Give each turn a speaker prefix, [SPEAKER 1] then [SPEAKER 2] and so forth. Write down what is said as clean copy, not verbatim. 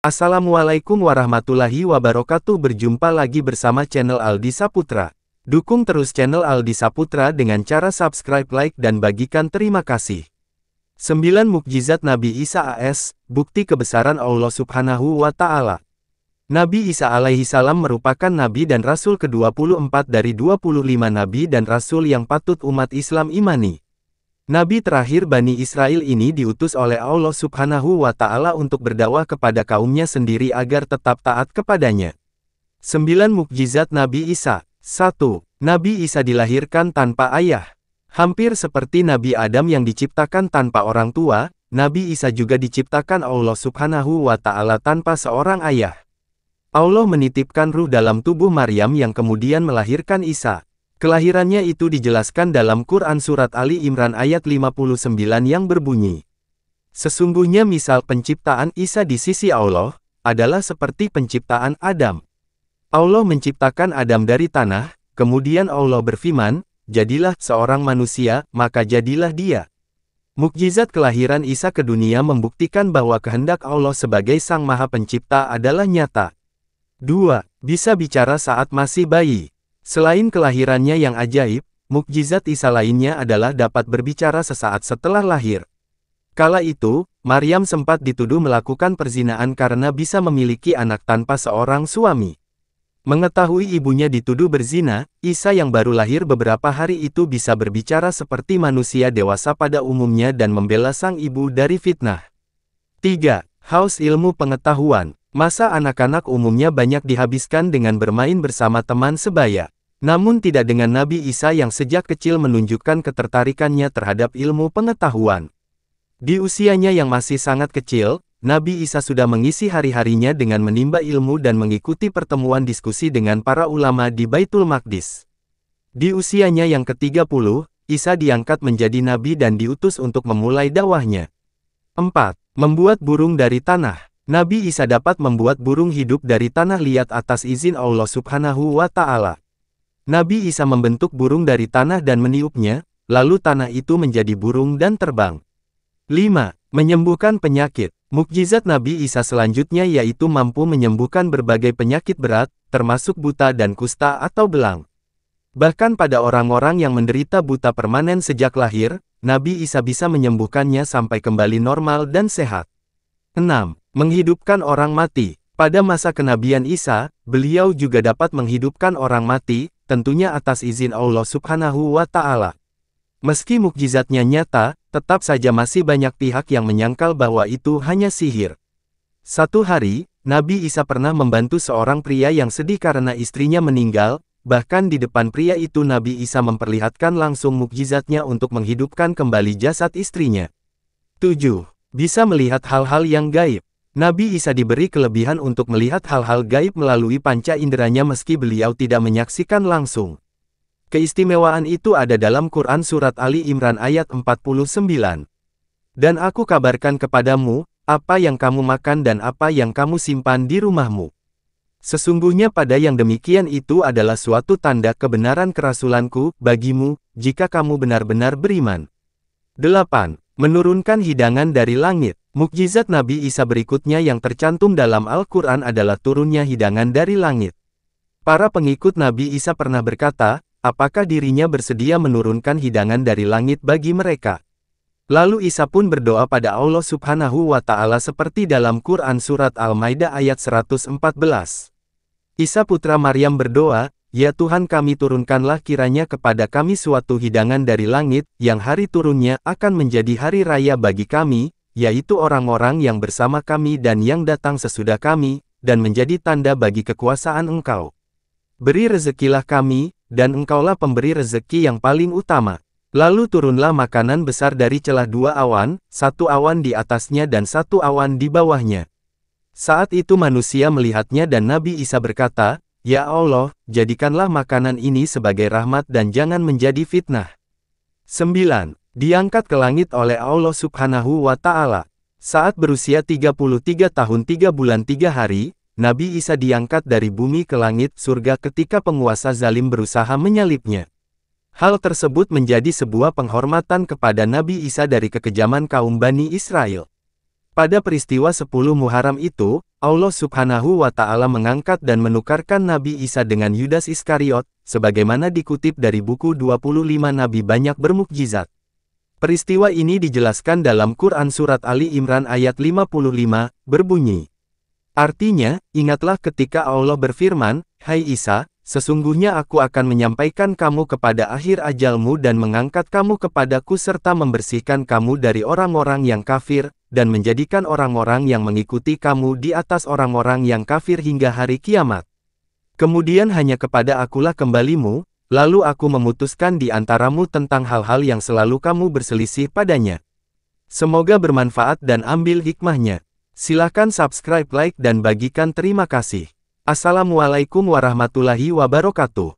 [SPEAKER 1] Assalamualaikum warahmatullahi wabarakatuh. Berjumpa lagi bersama channel Aldi Saputra. Dukung terus channel Aldi Saputra dengan cara subscribe, like, dan bagikan. Terima kasih. 9 Mukjizat Nabi Isa AS, bukti kebesaran Allah Subhanahu wa Ta'ala. Nabi Isa alaihi salam merupakan Nabi dan Rasul ke-24 dari 25 Nabi dan Rasul yang patut umat Islam imani. Nabi terakhir Bani Israel ini diutus oleh Allah Subhanahu wa Ta'ala untuk berdakwah kepada kaumnya sendiri agar tetap taat kepadanya. 9 Mukjizat Nabi Isa. 1. Nabi Isa dilahirkan tanpa ayah. Hampir seperti Nabi Adam yang diciptakan tanpa orang tua, Nabi Isa juga diciptakan Allah Subhanahu wa Ta'ala tanpa seorang ayah. Allah menitipkan ruh dalam tubuh Maryam yang kemudian melahirkan Isa. Kelahirannya itu dijelaskan dalam Quran Surat Ali Imran ayat 59 yang berbunyi, "Sesungguhnya misal penciptaan Isa di sisi Allah, adalah seperti penciptaan Adam. Allah menciptakan Adam dari tanah, kemudian Allah berfirman, jadilah seorang manusia, maka jadilah dia." Mukjizat kelahiran Isa ke dunia membuktikan bahwa kehendak Allah sebagai Sang Maha Pencipta adalah nyata. 2. Bisa bicara saat masih bayi. Selain kelahirannya yang ajaib, mukjizat Isa lainnya adalah dapat berbicara sesaat setelah lahir. Kala itu, Maryam sempat dituduh melakukan perzinaan karena bisa memiliki anak tanpa seorang suami. Mengetahui ibunya dituduh berzina, Isa yang baru lahir beberapa hari itu bisa berbicara seperti manusia dewasa pada umumnya dan membela sang ibu dari fitnah. 3. Haus ilmu pengetahuan. Masa anak-anak umumnya banyak dihabiskan dengan bermain bersama teman sebaya. Namun tidak dengan Nabi Isa yang sejak kecil menunjukkan ketertarikannya terhadap ilmu pengetahuan. Di usianya yang masih sangat kecil, Nabi Isa sudah mengisi hari-harinya dengan menimba ilmu dan mengikuti pertemuan diskusi dengan para ulama di Baitul Maqdis. Di usianya yang ke-30, Isa diangkat menjadi nabi dan diutus untuk memulai dakwahnya. 4. Membuat burung dari tanah. Nabi Isa dapat membuat burung hidup dari tanah liat atas izin Allah Subhanahu wa Ta'ala. Nabi Isa membentuk burung dari tanah dan meniupnya, lalu tanah itu menjadi burung dan terbang. 5. Menyembuhkan penyakit. Mukjizat Nabi Isa selanjutnya yaitu mampu menyembuhkan berbagai penyakit berat, termasuk buta dan kusta atau belang. Bahkan pada orang-orang yang menderita buta permanen sejak lahir, Nabi Isa bisa menyembuhkannya sampai kembali normal dan sehat. 6. Menghidupkan orang mati. Pada masa kenabian Isa, beliau juga dapat menghidupkan orang mati, tentunya atas izin Allah Subhanahu wa Ta'ala. Meski mukjizatnya nyata, tetap saja masih banyak pihak yang menyangkal bahwa itu hanya sihir. Satu hari, Nabi Isa pernah membantu seorang pria yang sedih karena istrinya meninggal, bahkan di depan pria itu Nabi Isa memperlihatkan langsung mukjizatnya untuk menghidupkan kembali jasad istrinya. 7. Bisa melihat hal-hal yang gaib. Nabi Isa diberi kelebihan untuk melihat hal-hal gaib melalui panca inderanya meski beliau tidak menyaksikan langsung. Keistimewaan itu ada dalam Quran Surat Ali Imran ayat 49. Dan aku kabarkan kepadamu, apa yang kamu makan dan apa yang kamu simpan di rumahmu. Sesungguhnya pada yang demikian itu adalah suatu tanda kebenaran kerasulanku bagimu, jika kamu benar-benar beriman. 8. Menurunkan hidangan dari langit. Mukjizat Nabi Isa berikutnya yang tercantum dalam Al-Quran adalah turunnya hidangan dari langit. Para pengikut Nabi Isa pernah berkata, apakah dirinya bersedia menurunkan hidangan dari langit bagi mereka? Lalu Isa pun berdoa pada Allah Subhanahu wa Ta'ala seperti dalam Quran Surat Al-Maidah ayat 114. Isa putra Maryam berdoa, "Ya Tuhan kami, turunkanlah kiranya kepada kami suatu hidangan dari langit, yang hari turunnya akan menjadi hari raya bagi kami, yaitu orang-orang yang bersama kami dan yang datang sesudah kami, dan menjadi tanda bagi kekuasaan Engkau. Beri rezekilah kami, dan Engkaulah pemberi rezeki yang paling utama." Lalu turunlah makanan besar dari celah dua awan, satu awan di atasnya dan satu awan di bawahnya. Saat itu manusia melihatnya dan Nabi Isa berkata, "Ya Allah, jadikanlah makanan ini sebagai rahmat dan jangan menjadi fitnah." 9. Diangkat ke langit oleh Allah Subhanahu wa Ta'ala. Saat berusia 33 tahun 3 bulan 3 hari, Nabi Isa diangkat dari bumi ke langit surga ketika penguasa zalim berusaha menyalibnya. Hal tersebut menjadi sebuah penghormatan kepada Nabi Isa dari kekejaman kaum Bani Israel. Pada peristiwa 10 Muharram itu, Allah Subhanahu wa Ta'ala mengangkat dan menukarkan Nabi Isa dengan Yudas Iskariot, sebagaimana dikutip dari buku 25 Nabi Banyak Bermukjizat. Peristiwa ini dijelaskan dalam Quran Surat Ali Imran ayat 55, berbunyi. Artinya, ingatlah ketika Allah berfirman, "Hai Isa, sesungguhnya aku akan menyampaikan kamu kepada akhir ajalmu dan mengangkat kamu kepadaku serta membersihkan kamu dari orang-orang yang kafir, dan menjadikan orang-orang yang mengikuti kamu di atas orang-orang yang kafir hingga hari kiamat. Kemudian hanya kepada akulah kembalimu, lalu aku memutuskan di antaramu tentang hal-hal yang selalu kamu berselisih padanya." Semoga bermanfaat dan ambil hikmahnya. Silakan subscribe, like dan bagikan terima kasih. Assalamualaikum warahmatullahi wabarakatuh.